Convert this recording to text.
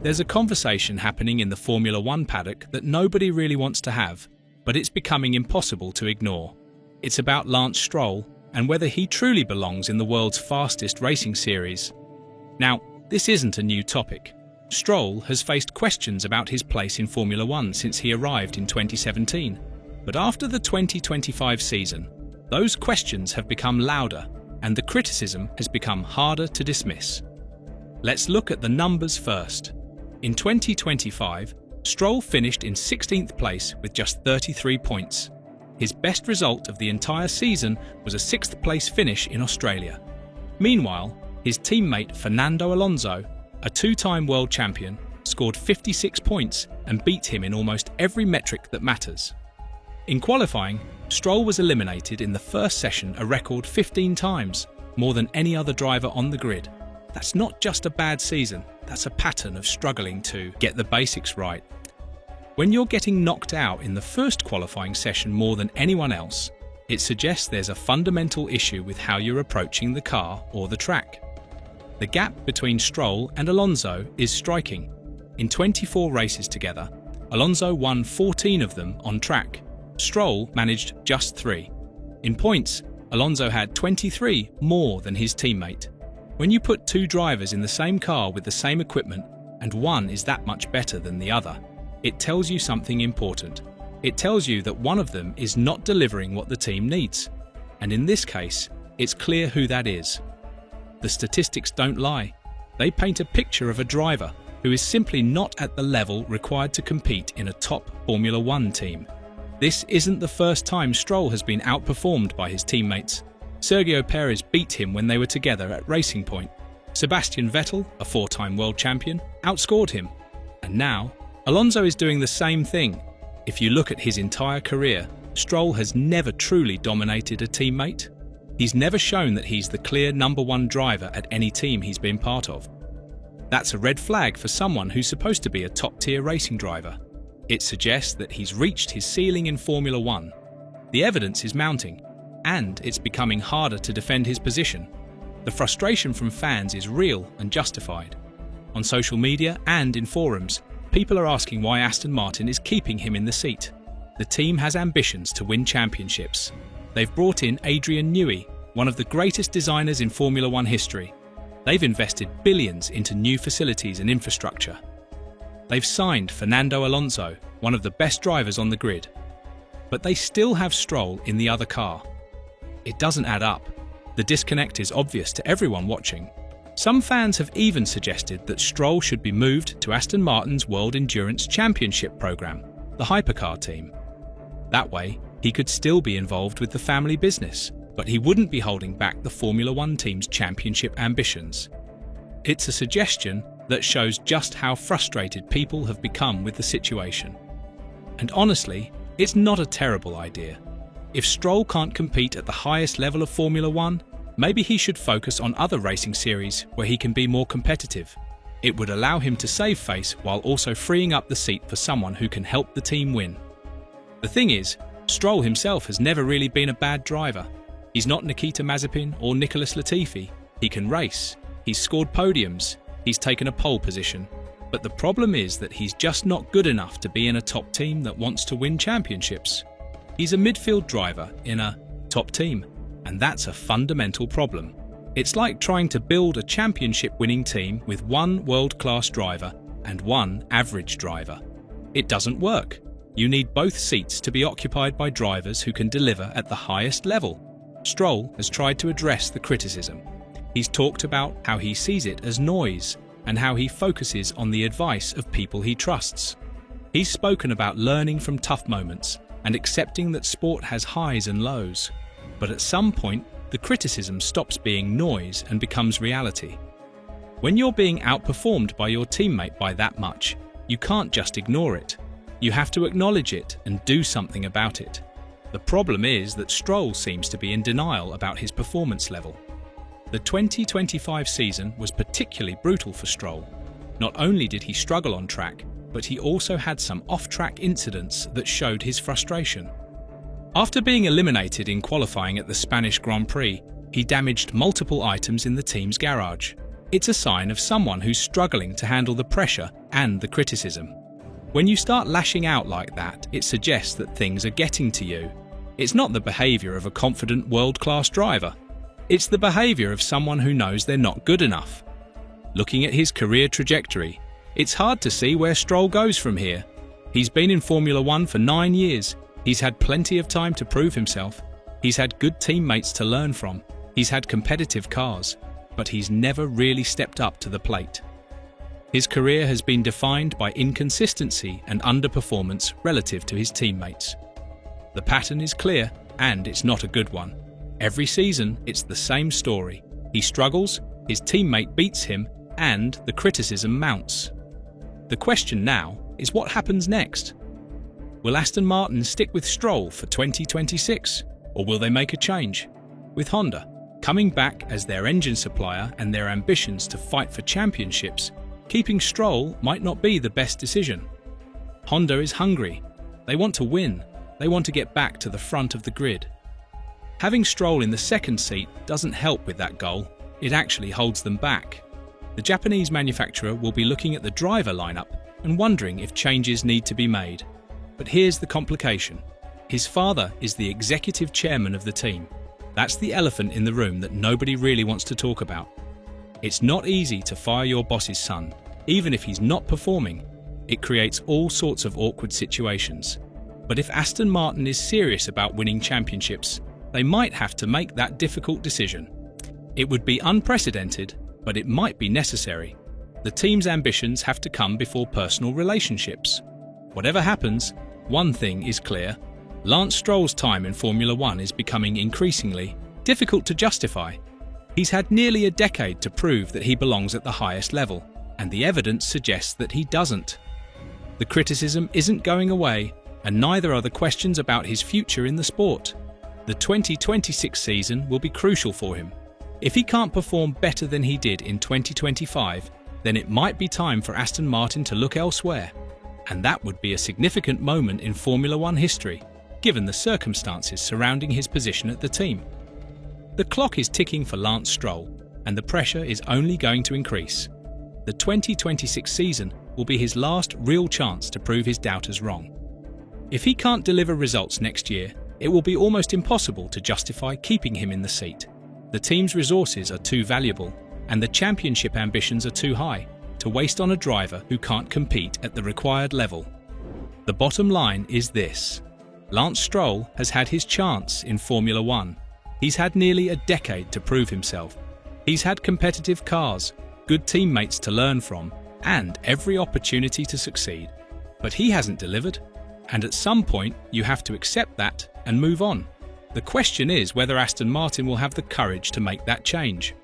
There's a conversation happening in the Formula One paddock that nobody really wants to have, but it's becoming impossible to ignore. It's about Lance Stroll and whether he truly belongs in the world's fastest racing series. Now, this isn't a new topic. Stroll has faced questions about his place in Formula One since he arrived in 2017. But after the 2025 season, those questions have become louder and the criticism has become harder to dismiss. Let's look at the numbers first. In 2025, Stroll finished in 16th place with just 33 points. His best result of the entire season was a 6th place finish in Australia. Meanwhile, his teammate Fernando Alonso, a two-time world champion, scored 56 points and beat him in almost every metric that matters. In qualifying, Stroll was eliminated in the first session a record 15 times, more than any other driver on the grid. That's not just a bad season, that's a pattern of struggling to get the basics right. When you're getting knocked out in the first qualifying session more than anyone else, it suggests there's a fundamental issue with how you're approaching the car or the track. The gap between Stroll and Alonso is striking. In 24 races together, Alonso won 14 of them on track. Stroll managed just 3. In points, Alonso had 23 more than his teammate. When you put two drivers in the same car with the same equipment, and one is that much better than the other, it tells you something important. It tells you that one of them is not delivering what the team needs. And in this case, it's clear who that is. The statistics don't lie. They paint a picture of a driver who is simply not at the level required to compete in a top Formula One team. This isn't the first time Stroll has been outperformed by his teammates. Sergio Perez beat him when they were together at Racing Point. Sebastian Vettel, a 4-time world champion, outscored him. And now, Alonso is doing the same thing. If you look at his entire career, Stroll has never truly dominated a teammate. He's never shown that he's the clear #1 driver at any team he's been part of. That's a red flag for someone who's supposed to be a top-tier racing driver. It suggests that he's reached his ceiling in Formula One. The evidence is mounting, and it's becoming harder to defend his position. The frustration from fans is real and justified. On social media and in forums, people are asking why Aston Martin is keeping him in the seat. The team has ambitions to win championships. They've brought in Adrian Newey, one of the greatest designers in Formula One history. They've invested billions into new facilities and infrastructure. They've signed Fernando Alonso, one of the best drivers on the grid. But they still have Stroll in the other car. It doesn't add up. The disconnect is obvious to everyone watching. Some fans have even suggested that Stroll should be moved to Aston Martin's World Endurance Championship program, the hypercar team. That way, he could still be involved with the family business, but he wouldn't be holding back the Formula One team's championship ambitions. It's a suggestion that shows just how frustrated people have become with the situation. And honestly, it's not a terrible idea. If Stroll can't compete at the highest level of Formula One, maybe he should focus on other racing series where he can be more competitive. It would allow him to save face while also freeing up the seat for someone who can help the team win. The thing is, Stroll himself has never really been a bad driver. He's not Nikita Mazepin or Nicholas Latifi. He can race. He's scored podiums. He's taken a pole position. But the problem is that he's just not good enough to be in a top team that wants to win championships. He's a midfield driver in a top team, and that's a fundamental problem. It's like trying to build a championship-winning team with one world-class driver and one average driver. It doesn't work. You need both seats to be occupied by drivers who can deliver at the highest level. Stroll has tried to address the criticism. He's talked about how he sees it as noise and how he focuses on the advice of people he trusts. He's spoken about learning from tough moments and accepting that sport has highs and lows. But at some point, the criticism stops being noise and becomes reality. When you're being outperformed by your teammate by that much, you can't just ignore it. You have to acknowledge it and do something about it. The problem is that Stroll seems to be in denial about his performance level. The 2025 season was particularly brutal for Stroll. Not only did he struggle on track, but he also had some off-track incidents that showed his frustration. After being eliminated in qualifying at the Spanish Grand Prix, he damaged multiple items in the team's garage. It's a sign of someone who's struggling to handle the pressure and the criticism. When you start lashing out like that, it suggests that things are getting to you. It's not the behaviour of a confident world-class driver. It's the behaviour of someone who knows they're not good enough. Looking at his career trajectory, it's hard to see where Stroll goes from here. He's been in Formula One for 9 years. He's had plenty of time to prove himself. He's had good teammates to learn from. He's had competitive cars, but he's never really stepped up to the plate. His career has been defined by inconsistency and underperformance relative to his teammates. The pattern is clear, and it's not a good one. Every season, it's the same story. He struggles, his teammate beats him, and the criticism mounts. The question now is what happens next? Will Aston Martin stick with Stroll for 2026, or will they make a change? With Honda coming back as their engine supplier and their ambitions to fight for championships, keeping Stroll might not be the best decision. Honda is hungry. They want to win. They want to get back to the front of the grid. Having Stroll in the second seat doesn't help with that goal. It actually holds them back. The Japanese manufacturer will be looking at the driver lineup and wondering if changes need to be made. But here's the complication. His father is the executive chairman of the team. That's the elephant in the room that nobody really wants to talk about. It's not easy to fire your boss's son, even if he's not performing. It creates all sorts of awkward situations. But if Aston Martin is serious about winning championships, they might have to make that difficult decision. It would be unprecedented, but it might be necessary. The team's ambitions have to come before personal relationships. Whatever happens, one thing is clear. Lance Stroll's time in Formula One is becoming increasingly difficult to justify. He's had nearly a decade to prove that he belongs at the highest level, and the evidence suggests that he doesn't. The criticism isn't going away, and neither are the questions about his future in the sport. The 2026 season will be crucial for him. If he can't perform better than he did in 2025, then it might be time for Aston Martin to look elsewhere. And that would be a significant moment in Formula One history, given the circumstances surrounding his position at the team. The clock is ticking for Lance Stroll, and the pressure is only going to increase. The 2026 season will be his last real chance to prove his doubters wrong. If he can't deliver results next year, it will be almost impossible to justify keeping him in the seat. The team's resources are too valuable, and the championship ambitions are too high to waste on a driver who can't compete at the required level. The bottom line is this. Lance Stroll has had his chance in Formula One. He's had nearly a decade to prove himself. He's had competitive cars, good teammates to learn from, and every opportunity to succeed. But he hasn't delivered, and at some point you have to accept that and move on. The question is whether Aston Martin will have the courage to make that change.